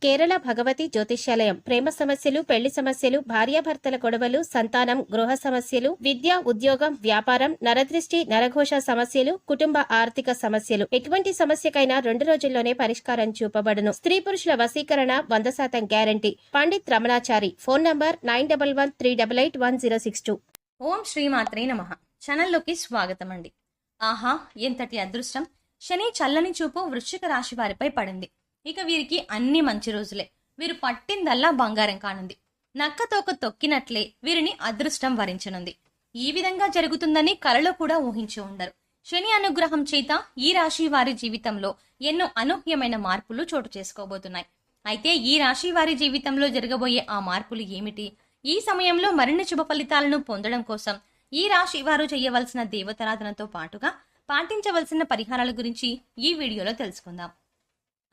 కేరళ భగవతి జ్యోతిష్యాలయం. ప్రేమ సమస్యలు, పెళ్లి సమస్యలు, భార్యాభర్తల గొడవలు, సంతానం, గృహ సమస్యలు, విద్య, ఉద్యోగం, వ్యాపారం, నరదృష్టి, నరఘోష సమస్యలు, కుటుంబ ఆర్థిక సమస్యలు, ఎటువంటి సమస్యకైనా 2 రోజుల్లోనే పరిష్కారం చూపబడును. స్త్రీ పురుషుల వశీకరణ 100% guarantee. Pandit Ramanachari. Phone number 9113881062. ఓం శ్రీమాత్రే నమః. ఛానల్లోకి స్వాగతం అండి. ఆహా, ఎంతటి అదృష్టం! శని చల్లని చూపు వృశ్చిక రాశి వారిపై పడింది. ఇక వీరికి అన్ని మంచి రోజులే. వీరు పట్టిందల్లా బంగారం కానుంది. నక్కతోక తొక్కినట్లే వీరిని అదృష్టం వరించనుంది. ఈ విధంగా జరుగుతుందని కలలో కూడా ఊహించి ఉండరు. శని అనుగ్రహం చేత ఈ రాశి వారి జీవితంలో ఎన్నో అనూహ్యమైన మార్పులు చోటు చేసుకోబోతున్నాయి. అయితే ఈ రాశి వారి జీవితంలో జరగబోయే ఆ మార్పులు ఏమిటి? ఈ సమయంలో మరిన్ని శుభ ఫలితాలను పొందడం కోసం ఈ రాశి వారు చేయవలసిన దేవతారాధనతో పాటుగా పాటించవలసిన పరిహారాల గురించి ఈ వీడియోలో తెలుసుకుందాం.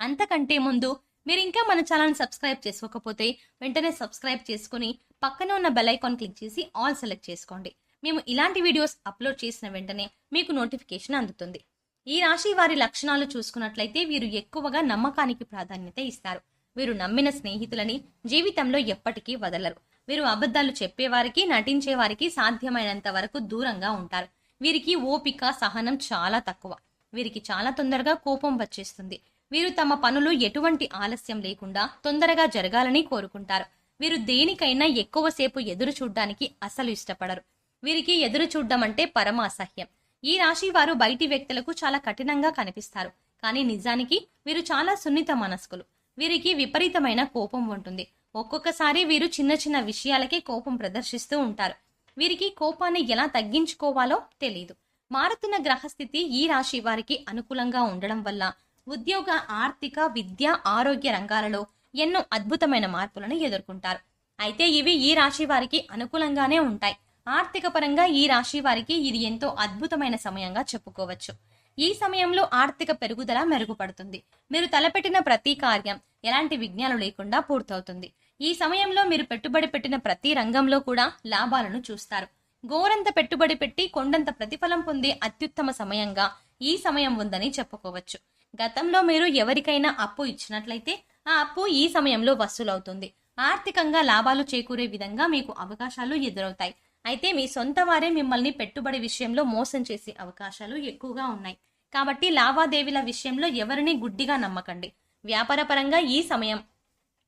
అంతకంటే ముందు మీరు ఇంకా మన ఛానల్ సబ్స్క్రైబ్ చేసుకోకపోతే వెంటనే సబ్స్క్రైబ్ చేసుకుని పక్కన ఉన్న బెల్ ఐకాన్ క్లిక్ చేసి ఆల్ సెలెక్ట్ చేసుకోండి. మేము ఇలాంటి వీడియోస్ అప్లోడ్ చేసిన వెంటనే మీకు నోటిఫికేషన్ అందుతుంది. ఈ రాశి వారి లక్షణాలు చూసుకున్నట్లయితే వీరు ఎక్కువగా నమ్మకానికి ప్రాధాన్యత ఇస్తారు. వీరు నమ్మిన స్నేహితులని జీవితంలో ఎప్పటికీ వదలరు. వీరు అబద్ధాలు చెప్పేవారికి, నటించేవారికి సాధ్యమైనంత వరకు దూరంగా ఉంటారు. వీరికి ఓపిక, సహనం చాలా తక్కువ. వీరికి చాలా తొందరగా కోపం వచ్చేస్తుంది. వీరు తమ పనులు ఎటువంటి ఆలస్యం లేకుండా తొందరగా జరగాలని కోరుకుంటారు. వీరు దేనికైనా ఎక్కువసేపు ఎదురు చూడ్డానికి అసలు ఇష్టపడరు. వీరికి ఎదురు చూడ్డం అంటే పరమ అసహ్యం. ఈ రాశి వారు బయటి వ్యక్తులకు చాలా కఠినంగా కనిపిస్తారు. కానీ నిజానికి వీరు చాలా సున్నిత మనస్కులు. వీరికి విపరీతమైన కోపం ఉంటుంది. ఒక్కొక్కసారి వీరు చిన్న చిన్న విషయాలకే కోపం ప్రదర్శిస్తూ ఉంటారు. వీరికి కోపాన్ని ఎలా తగ్గించుకోవాలో తెలియదు. మారుతున్న గ్రహస్థితి ఈ రాశి వారికి అనుకూలంగా ఉండడం వల్ల ఉద్యోగ, ఆర్థిక, విద్య, ఆరోగ్య రంగాలలో ఎన్నో అద్భుతమైన మార్పులను ఎదుర్కొంటారు. అయితే ఇవి ఈ రాశి వారికి అనుకూలంగానే ఉంటాయి. ఆర్థిక పరంగా ఈ రాశి వారికి ఇది ఎంతో అద్భుతమైన సమయంగా చెప్పుకోవచ్చు. ఈ సమయంలో ఆర్థిక పెరుగుదల మెరుగుపడుతుంది. మీరు తలపెట్టిన ప్రతి కార్యం ఎలాంటి విఘ్నాలు లేకుండా పూర్తవుతుంది. ఈ సమయంలో మీరు పెట్టుబడి పెట్టిన ప్రతి రంగంలో కూడా లాభాలను చూస్తారు. గోరంత పెట్టుబడి పెట్టి కొండంత ప్రతిఫలం పొందే అత్యుత్తమ సమయంగా ఈ సమయం ఉందని చెప్పుకోవచ్చు. గతంలో మీరు ఎవరికైనా అప్పు ఇచ్చినట్లయితే ఆ అప్పు ఈ సమయంలో వసూలవుతుంది. ఆర్థికంగా లాభాలు చేకూరే విధంగా మీకు అవకాశాలు ఎదురవుతాయి. అయితే మీ సొంత వారే మిమ్మల్ని పెట్టుబడి విషయంలో మోసం చేసే అవకాశాలు ఎక్కువగా ఉన్నాయి. కాబట్టి లావాదేవీల విషయంలో ఎవరిని గుడ్డిగా నమ్మకండి. వ్యాపార పరంగా ఈ సమయం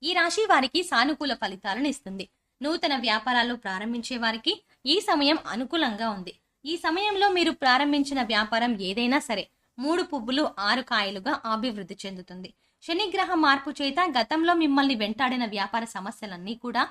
ఈ రాశి వారికి సానుకూల ఫలితాలను ఇస్తుంది. నూతన వ్యాపారాలు ప్రారంభించే వారికి ఈ సమయం అనుకూలంగా ఉంది. ఈ సమయంలో మీరు ప్రారంభించిన వ్యాపారం ఏదైనా సరే 3 పువ్వులు 6 కాయలుగా అభివృద్ధి చెందుతుంది. శనిగ్రహ మార్పు చేత గతంలో మిమ్మల్ని వెంటాడిన వ్యాపార సమస్యలన్నీ కూడా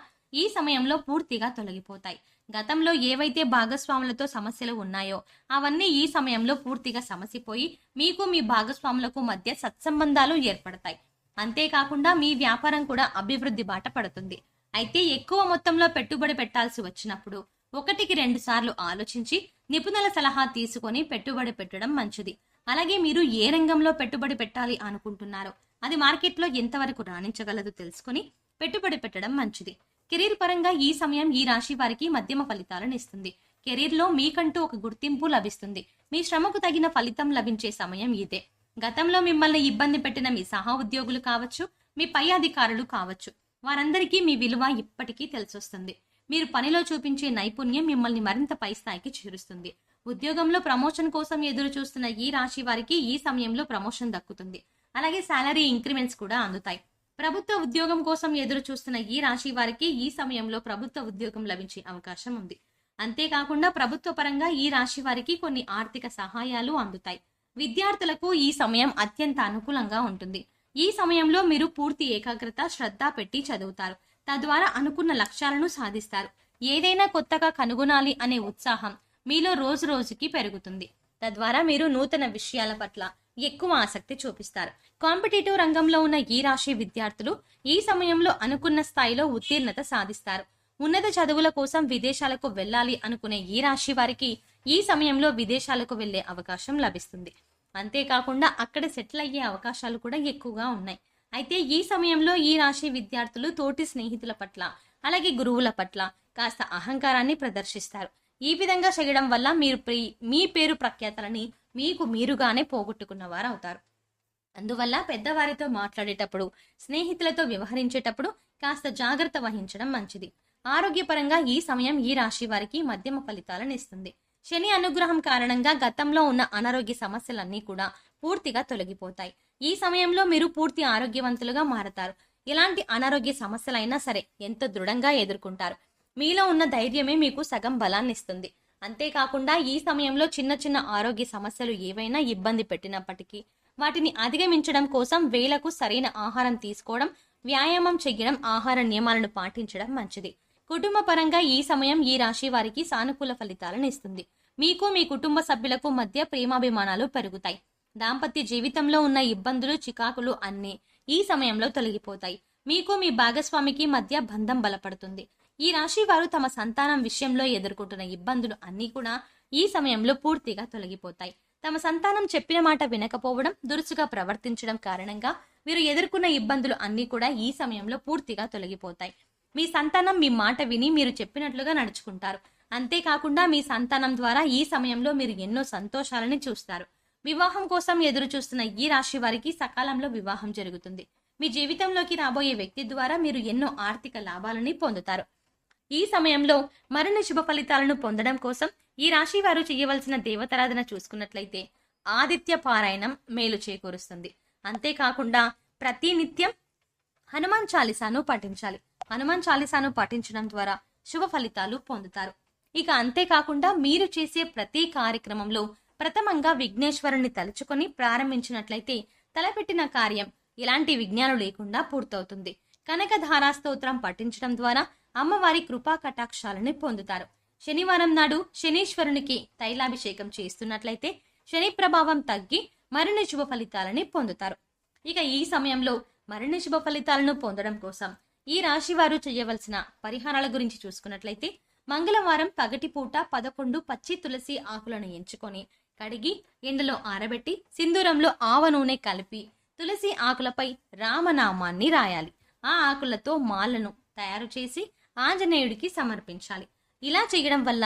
ఈ సమయంలో పూర్తిగా తొలగిపోతాయి. గతంలో ఏవైతే భాగస్వాములతో సమస్యలు ఉన్నాయో అవన్నీ ఈ సమయంలో పూర్తిగా సమసిపోయి మీకు మీ భాగస్వాములకు మధ్య సత్సంబంధాలు ఏర్పడతాయి. అంతేకాకుండా మీ వ్యాపారం కూడా అభివృద్ధి బాట పడుతుంది. అయితే ఎక్కువ మొత్తంలో పెట్టుబడి పెట్టాల్సి వచ్చినప్పుడు 1-2 సార్లు ఆలోచించి నిపుణుల సలహా తీసుకొని పెట్టుబడి పెట్టడం మంచిది. అలాగే మీరు ఏ రంగంలో పెట్టుబడి పెట్టాలి అనుకుంటున్నారో అది మార్కెట్లో ఎంతవరకు రాణించగలదో తెలుసుకుని పెట్టుబడి పెట్టడం మంచిది. కెరీర్ పరంగా ఈ సమయం ఈ రాశి వారికి మధ్యమ ఫలితాలను ఇస్తుంది. కెరీర్ లో మీకంటూ ఒక గుర్తింపు లభిస్తుంది. మీ శ్రమకు తగిన ఫలితం లభించే సమయం ఇదే. గతంలో మిమ్మల్ని ఇబ్బంది పెట్టిన మీ సహా ఉద్యోగులు కావచ్చు, మీ పై అధికారులు కావచ్చు, వారందరికీ మీ విలువ ఇప్పటికీ తెలిసొస్తుంది. మీరు పనిలో చూపించే నైపుణ్యం మిమ్మల్ని మరింత పై స్థాయికి చేరుస్తుంది. ఉద్యోగంలో ప్రమోషన్ కోసం ఎదురు చూస్తున్న ఈ రాశి వారికి ఈ సమయంలో ప్రమోషన్ దక్కుతుంది. అలాగే శాలరీ ఇంక్రిమెంట్స్ కూడా అందుతాయి. ప్రభుత్వ ఉద్యోగం కోసం ఎదురు చూస్తున్న ఈ రాశి వారికి ఈ సమయంలో ప్రభుత్వ ఉద్యోగం లభించే అవకాశం ఉంది. అంతేకాకుండా ప్రభుత్వ పరంగా ఈ రాశి వారికి కొన్ని ఆర్థిక సహాయాలు అందుతాయి. విద్యార్థులకు ఈ సమయం అత్యంత అనుకూలంగా ఉంటుంది. ఈ సమయంలో మీరు పూర్తి ఏకాగ్రత, శ్రద్ధ పెట్టి చదువుతారు. తద్వారా అనుకున్న లక్ష్యాలను సాధిస్తారు. ఏదైనా కొత్తగా కనుగొనాలి అనే ఉత్సాహం మీలో రోజు రోజుకి పెరుగుతుంది. తద్వారా మీరు నూతన విషయాల పట్ల ఎక్కువ ఆసక్తి చూపిస్తారు. కాంపిటేటివ్ రంగంలో ఉన్న ఈ రాశి విద్యార్థులు ఈ సమయంలో అనుకున్న స్థాయిలో ఉత్తీర్ణత సాధిస్తారు. ఉన్నత చదువుల కోసం విదేశాలకు వెళ్ళాలి అనుకునే ఈ రాశి వారికి ఈ సమయంలో విదేశాలకు వెళ్లే అవకాశం లభిస్తుంది. అంతేకాకుండా అక్కడ సెటిల్ అయ్యే అవకాశాలు కూడా ఎక్కువగా ఉన్నాయి. అయితే ఈ సమయంలో ఈ రాశి విద్యార్థులు తోటి స్నేహితుల పట్ల, అలాగే గురువుల పట్ల కాస్త అహంకారాన్ని ప్రదర్శిస్తారు. ఈ విధంగా చేయడం వల్ల మీరు మీ పేరు ప్రఖ్యాతలని మీకు మీరుగానే పోగొట్టుకున్న వారు అవుతారు. అందువల్ల పెద్దవారితో మాట్లాడేటప్పుడు, స్నేహితులతో వ్యవహరించేటప్పుడు కాస్త జాగ్రత్త వహించడం మంచిది. ఆరోగ్యపరంగా ఈ సమయం ఈ రాశి వారికి మధ్యమ ఫలితాలను ఇస్తుంది. శని అనుగ్రహం కారణంగా గతంలో ఉన్న అనారోగ్య సమస్యలన్నీ కూడా పూర్తిగా తొలగిపోతాయి. ఈ సమయంలో మీరు పూర్తి ఆరోగ్యవంతులుగా మారతారు. ఎలాంటి అనారోగ్య సమస్యలైనా సరే ఎంతో దృఢంగా ఎదుర్కొంటారు. మీలో ఉన్న ధైర్యమే మీకు సగం బలాన్ని ఇస్తుంది. అంతేకాకుండా ఈ సమయంలో చిన్న చిన్న ఆరోగ్య సమస్యలు ఏవైనా ఇబ్బంది పెట్టినప్పటికీ వాటిని అధిగమించడం కోసం వేళకు సరైన ఆహారం తీసుకోవడం, వ్యాయామం చేయడం, ఆహార నియమాలను పాటించడం మంచిది. కుటుంబ పరంగా ఈ సమయం ఈ రాశి వారికి సానుకూల ఫలితాలను ఇస్తుంది. మీకు మీ కుటుంబ సభ్యులకు మధ్య ప్రేమాభిమానాలు పెరుగుతాయి. దాంపత్య జీవితంలో ఉన్న ఇబ్బందులు, చికాకులు అన్నీ ఈ సమయంలో తొలగిపోతాయి. మీకు మీ భాగస్వామికి మధ్య బంధం బలపడుతుంది. ఈ రాశి వారు తమ సంతానం విషయంలో ఎదుర్కొంటున్న ఇబ్బందులు అన్నీ కూడా ఈ సమయంలో పూర్తిగా తొలగిపోతాయి. తమ సంతానం చెప్పిన మాట వినకపోవడం, దురుసుగా ప్రవర్తించడం కారణంగా వీరు ఎదుర్కొన్న ఇబ్బందులు అన్నీ కూడా ఈ సమయంలో పూర్తిగా తొలగిపోతాయి. మీ సంతానం మీ మాట విని మీరు చెప్పినట్లుగా నడుచుకుంటారు. అంతేకాకుండా మీ సంతానం ద్వారా ఈ సమయంలో మీరు ఎన్నో సంతోషాలని చూస్తారు. వివాహం కోసం ఎదురు చూస్తున్న ఈ రాశి వారికి సకాలంలో వివాహం జరుగుతుంది. మీ జీవితంలోకి రాబోయే వ్యక్తి ద్వారా మీరు ఎన్నో ఆర్థిక లాభాలని పొందుతారు. ఈ సమయంలో మరిన్ని శుభ ఫలితాలను పొందడం కోసం ఈ రాశి వారు చేయవలసిన దేవతారాధన చూసుకున్నట్లయితే ఆదిత్య పారాయణం మేలు చేకూరుస్తుంది. అంతేకాకుండా ప్రతి నిత్యం హనుమాన్ చాలీసాను పఠించాలి. హనుమాన్ చాలీసాను పఠించడం ద్వారా శుభ ఫలితాలు పొందుతారు. ఇక అంతేకాకుండా మీరు చేసే ప్రతి కార్యక్రమంలో ప్రథమంగా విఘ్నేశ్వరుని తలుచుకొని ప్రారంభించినట్లయితే తలపెట్టిన కార్యం ఎలాంటి విఘ్నాలు లేకుండా పూర్తవుతుంది. కనకధారా స్తోత్రం పఠించడం ద్వారా అమ్మవారి కృపా కటాక్షాలని పొందుతారు. శనివారం నాడు శనీశ్వరునికి తైలాభిషేకం చేస్తున్నట్లయితే శని ప్రభావం తగ్గి మరిన్ని శుభ ఫలితాలని పొందుతారు. ఇక ఈ సమయంలో మరిన్ని శుభ ఫలితాలను పొందడం కోసం ఈ రాశి వారు చేయవలసిన పరిహారాల గురించి చూసుకున్నట్లయితే మంగళవారం పగటిపూట 11 పచ్చి తులసి ఆకులను ఎంచుకొని కడిగి ఎండలో ఆరబెట్టి సింధూరంలో ఆవ నూనె కలిపి తులసి ఆకులపై రామనామాన్ని రాయాలి. ఆ ఆకులతో మాలను తయారు చేసి ఆంజనేయుడికి సమర్పించాలి. ఇలా చేయడం వల్ల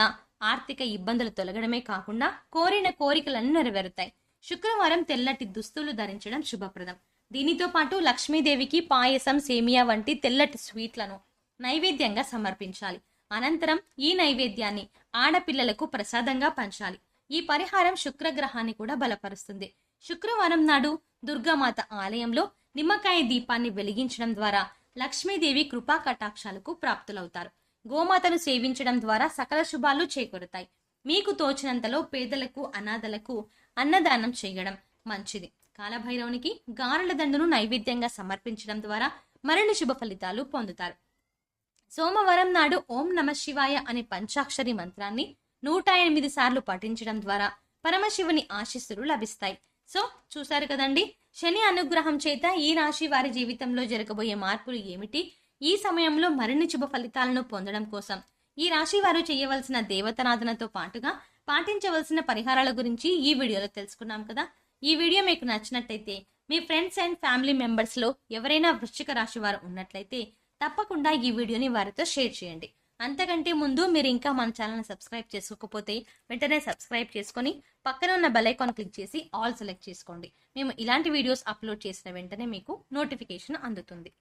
ఆర్థిక ఇబ్బందులు తొలగడమే కాకుండా కోరిన కోరికలను నెరవేరుతాయి. శుక్రవారం తెల్లటి దుస్తులు ధరించడం శుభప్రదం. దీనితో పాటు లక్ష్మీదేవికి పాయసం, సేమియా వంటి తెల్లటి స్వీట్లను నైవేద్యంగా సమర్పించాలి. అనంతరం ఈ నైవేద్యాన్ని ఆడపిల్లలకు ప్రసాదంగా పంచాలి. ఈ పరిహారం శుక్రగ్రహాన్ని కూడా బలపరుస్తుంది. శుక్రవారం నాడు దుర్గామాత ఆలయంలో నిమ్మకాయ దీపాన్ని వెలిగించడం ద్వారా లక్ష్మీదేవి కృపా కటాక్షాలకు ప్రాప్తులవుతారు. గోమాతను సేవించడం ద్వారా సకల శుభాలు చేకూరుతాయి. మీకు తోచినంతలో పేదలకు, అనాథలకు అన్నదానం చేయడం మంచిది. కాలభైరవునికి గారెల దండును నైవేద్యంగా సమర్పించడం ద్వారా మరిన్ని శుభ ఫలితాలు పొందుతారు. సోమవారం నాడు ఓం నమ శివాయ అనే పంచాక్షరి మంత్రాన్ని 108 సార్లు పఠించడం ద్వారా పరమశివుని ఆశీస్సులు లభిస్తాయి. సో చూశారు కదండి, శని అనుగ్రహం చేత ఈ రాశి వారి జీవితంలో జరగబోయే మార్పులు ఏమిటి, ఈ సమయంలో మరిన్ని శుభ ఫలితాలను పొందడం కోసం ఈ రాశి వారు చేయవలసిన దేవతారాధనతో పాటుగా పాటించవలసిన పరిహారాల గురించి ఈ వీడియోలో తెలుసుకున్నాం కదా. ఈ వీడియో మీకు నచ్చినట్లయితే మీ ఫ్రెండ్స్ అండ్ ఫ్యామిలీ మెంబర్స్ లో ఎవరైనా వృశ్చిక రాశి వారు ఉన్నట్లయితే తప్పకుండా ఈ వీడియోని వారితో షేర్ చేయండి. అంతకంటే ముందు మీరు ఇంకా మన ఛానల్ని సబ్స్క్రైబ్ చేసుకోకపోతే వెంటనే సబ్స్క్రైబ్ చేసుకొని పక్కన ఉన్న బెల్ ఐకాన్ క్లిక్ చేసి ఆల్ సెలెక్ట్ చేసుకోండి. మేము ఇలాంటి వీడియోస్ అప్లోడ్ చేసిన వెంటనే మీకు నోటిఫికేషన్ అందుతుంది.